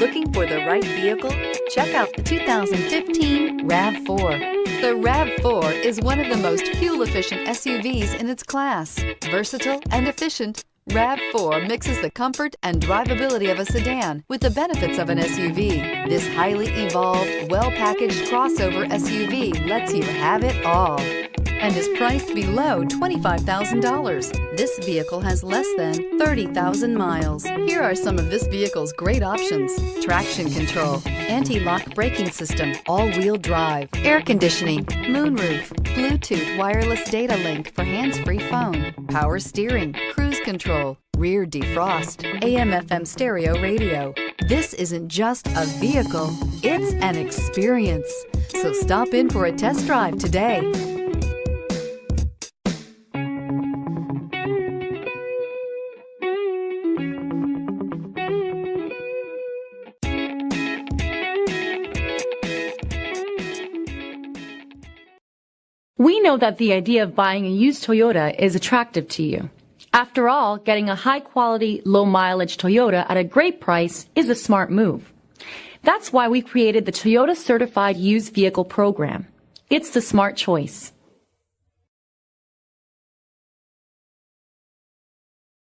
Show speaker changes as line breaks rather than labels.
Looking for the right vehicle? Check out the 2015 RAV4. The RAV4 is one of the most fuel-efficient SUVs in its class. Versatile and efficient, RAV4 mixes the comfort and drivability of a sedan with the benefits of an SUV. This highly evolved, well-packaged crossover SUV lets you have it all and is priced below $25,000. This vehicle has less than 30,000 miles. Here are some of this vehicle's great options: traction control, anti-lock braking system, all-wheel drive, air conditioning, moonroof, Bluetooth wireless data link for hands-free phone, power steering, cruise control, rear defrost, AM/FM stereo radio. This isn't just a vehicle, it's an experience. So stop in for a test drive today.
We know that the idea of buying a used Toyota is attractive to you. After all, getting a high-quality, low-mileage Toyota at a great price is a smart move. That's why we created the Toyota Certified Used Vehicle Program. It's the smart choice.